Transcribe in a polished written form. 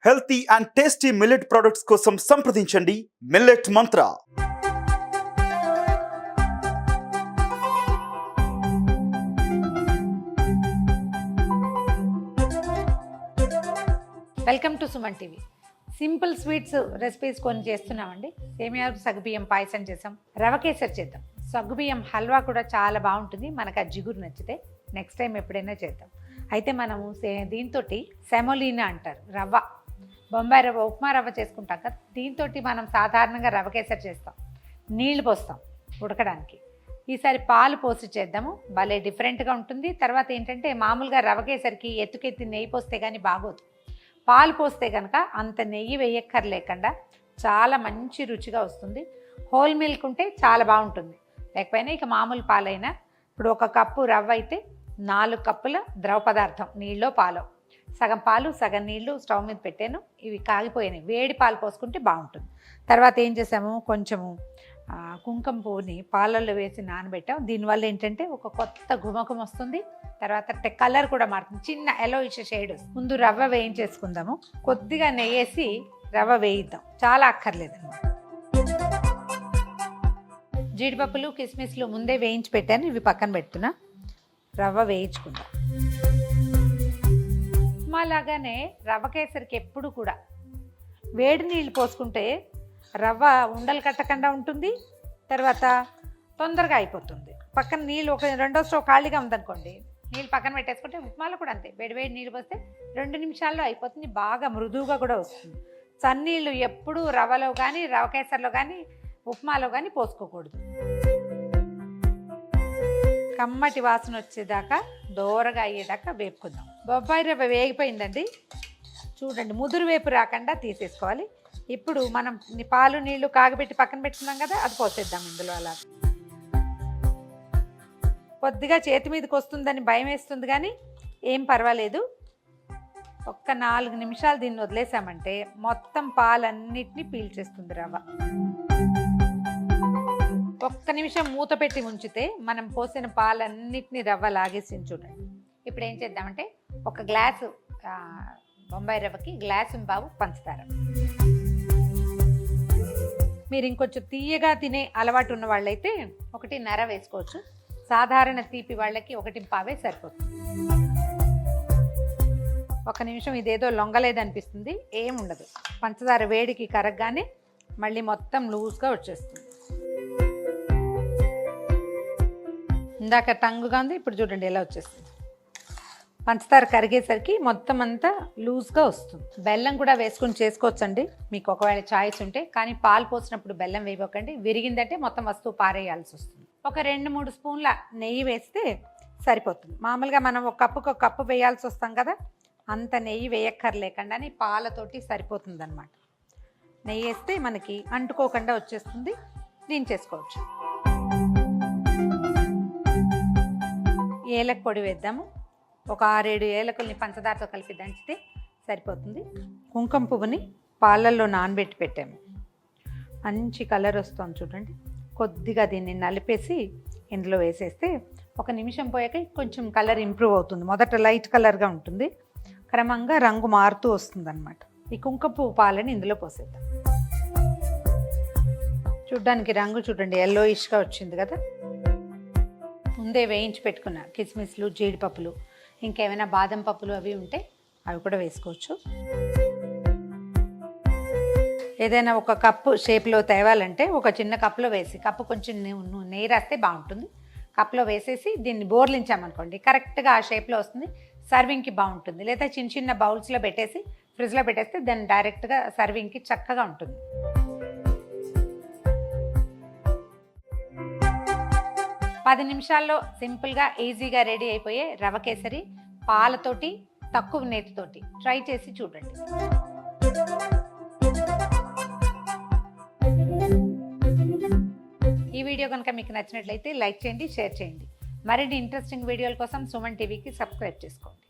Healthy and tasty millet products కోసం సంప్రదించండి millet Mantra. Welcome to Suman TV. Simple sweets recipes కొన్ని చేస్తున్నామండి. సేమియా సగ్గుబియ్యం పాయసం చేసాం, రవ కేసరి చేద్దాం. సగ్గుబియ్యం హల్వా కూడా చాలా బాగుంటుంది, మనకు ఆ జిగురు నచ్చితే నెక్స్ట్ టైం ఎప్పుడైనా చేద్దాం. అయితే మనము దీంతో సెమోలినా అంటారు, రవ్వ, బొంబాయి రవ్వ, ఉప్మా రవ్వ చేసుకుంటాం కదా, దీంతో మనం సాధారణంగా రవ కేసరి చేస్తాం. నీళ్లు పోస్తాం ఉడకడానికి. ఈసారి పాలు పోసి చేద్దాము, భలే డిఫరెంట్గా ఉంటుంది. తర్వాత ఏంటంటే మామూలుగా రవ కేసరికి ఎత్తుకెత్తి నెయ్యి పోస్తే కానీ బాగోదు. పాలు పోస్తే కనుక అంత నెయ్యి వేయక్కర్లేకుండా చాలా మంచి రుచిగా వస్తుంది. హోల్ మిల్క్ ఉంటే చాలా బాగుంటుంది, లేకపోయినా ఇక మామూలు పాలైనా. ఇప్పుడు 1 కప్పు రవ్వ అయితే 4 కప్పుల ద్రవ పదార్థం, నీళ్ళో పాలో, సగం పాలు సగం నీళ్ళు స్టవ్ మీద పెట్టాను. ఇవి కాగిపోయినాయి, వేడి పాలు పోసుకుంటే బాగుంటుంది. తర్వాత ఏం చేసాము, కొంచెము కుంకుమ పువ్వుని పాలల్లో వేసి నానబెట్టాం. దీనివల్ల ఏంటంటే ఒక కొత్త గుమకం వస్తుంది. తర్వాత కలర్ కూడా మారుతుంది, చిన్న ఎలోయిష్ షేడ్. ముందు రవ్వ వేయించేసుకుందాము, కొద్దిగా నెయ్యేసి రవ్వ వేయిద్దాం, చాలా అక్కర్లేదన్నమాట. జీడిపప్పులు కిస్మిస్లు ముందే వేయించి పెట్టాను, ఇవి పక్కన పెడుతున్నా. రవ్వ వేయించుకుందాం. లాగానే రవ్వ కేసరికి ఎప్పుడు కూడా వేడి నీళ్ళు పోసుకుంటే రవ్వ ఉండలు కట్టకుండా ఉంటుంది, తర్వాత తొందరగా అయిపోతుంది. పక్కన నీళ్ళు ఒక 2వ స్టవ్ ఖాళీగా ఉందనుకోండి, నీళ్ళు పక్కన పెట్టేసుకుంటే ఉప్మాలో కూడా అంతే, వేడి నీళ్ళు పోస్తే 2 నిమిషాల్లో అయిపోతుంది, బాగా మృదువుగా కూడా వస్తుంది. చన్నీళ్ళు ఎప్పుడూ రవ్వలో కానీ రవ కేసరిలో కానీ ఉప్మాలో కానీ పోసుకోకూడదు. కమ్మటి వాసన వచ్చేదాకా దోరగా అయ్యేదాకా వేపుకుందాం. బొబ్బాయి రవ్వ వేగిపోయిందండి, చూడండి, ముదురు వేపు రాకుండా తీసేసుకోవాలి. ఇప్పుడు మనం పాలు నీళ్లు కాగబెట్టి పక్కన పెట్టుకున్నాం కదా, అది పోసేద్దాం ఇందులో. అలా కొద్దిగా చేతి మీదకి వస్తుందని భయం వేస్తుంది, కానీ ఏం పర్వాలేదు. ఒక్క 4 నిమిషాలు దీన్ని వదిలేసామంటే మొత్తం పాలన్నిటినీ పీల్చేస్తుంది రవ్వ. 1 నిమిషం మూత పెట్టి ఉంచితే మనం పోసిన పాలన్నిటినీ రవ్వ లాగేసి చూడండి. ఇప్పుడు ఏం చేద్దామంటే 1 గ్లాసు బొంబాయి రవ్వకి 1.5 గ్లాసు పంచదార. మీరు ఇంకొంచెం తీయగా తినే అలవాటు ఉన్న వాళ్ళైతే 1.5 వేసుకోవచ్చు. సాధారణ తీపి వాళ్ళకి 1.5 సరిపోతుంది. 1 నిమిషం ఇదేదో లొంగలేదనిపిస్తుంది, ఏముండదు. పంచదార వేడికి కరగగానే మళ్ళీ మొత్తం లూజ్గా వచ్చేస్తుంది. ఇందాక టంగుగా ఉంది, ఇప్పుడు చూడండి ఎలా వచ్చేస్తుంది. పంచదార కరిగేసరికి మొత్తం అంతా లూజ్గా వస్తుంది. బెల్లం కూడా వేసుకొని చేసుకోవచ్చండి, మీకు ఒకవేళ చాయిస్ ఉంటే. కానీ పాలు పోసినప్పుడు బెల్లం వేయకండి, విరిగిందంటే మొత్తం వస్తువు పారేయాల్సి వస్తుంది. ఒక 2-3 స్పూన్ల నెయ్యి వేస్తే సరిపోతుంది. మామూలుగా మనం 1 కప్పు వేయాల్సి వస్తాం కదా, అంత నెయ్యి వేయక్కర్లేకుండానే పాలతోటి సరిపోతుంది అన్నమాట. నెయ్యి వేస్తే మనకి అంటుకోకుండా వచ్చేస్తుంది, దించేసుకోవచ్చు. ఏలక పొడి వేద్దాము, ఒక 6-7 ఏలకుల్ని పంచదారతో కలిపి దంచితే సరిపోతుంది. కుంకుమ పువ్వుని పాలల్లో నానబెట్టి పెట్టాము, మంచి కలర్ వస్తుంది చూడండి. కొద్దిగా దీన్ని నలిపేసి ఇందులో వేసేస్తే 1 నిమిషం పోయాక కొంచెం కలర్ ఇంప్రూవ్ అవుతుంది. మొదట లైట్ కలర్గా ఉంటుంది, క్రమంగా రంగు మారుతూ వస్తుంది అన్నమాట. ఈ కుంకుమ పువ్వు పాలని ఇందులో పోసేద్దాం. చూడ్డానికి రంగు చూడండి ఎల్లోయిష్గా వచ్చింది కదా. ముందే వేయించి పెట్టుకున్న కిస్మిస్లు, జీడిపప్పులు, ఇంకేమైనా బాదం పప్పులు అవి ఉంటే అవి కూడా వేసుకోవచ్చు. ఏదైనా 1 కప్పు షేప్లో తేవాలంటే ఒక చిన్న కప్పులో వేసి, కప్పు కొంచెం నెయ్యి రాస్తే బాగుంటుంది. కప్లో వేసేసి దీన్ని బోర్లించామనుకోండి, కరెక్ట్గా ఆ షేప్లో వస్తుంది, సర్వింగ్కి బాగుంటుంది. లేదా చిన్న చిన్న బౌల్స్లో పెట్టేసి ఫ్రిడ్జ్లో పెట్టేస్తే దాన్ని డైరెక్ట్గా సర్వింగ్కి చక్కగా ఉంటుంది. 10 నిమిషాల్లో సింపుల్గా ఈజీగా రెడీ అయిపోయే రవ కేసరి పాలతోటి తక్కువ నేతితోటి ట్రై చేసి చూడండి. ఈ వీడియో కనుక మీకు నచ్చినట్లయితే లైక్ చేయండి, షేర్ చేయండి. మరిన్ని ఇంట్రెస్టింగ్ వీడియోల కోసం సుమన్ టీవీకి సబ్స్క్రైబ్ చేసుకోండి.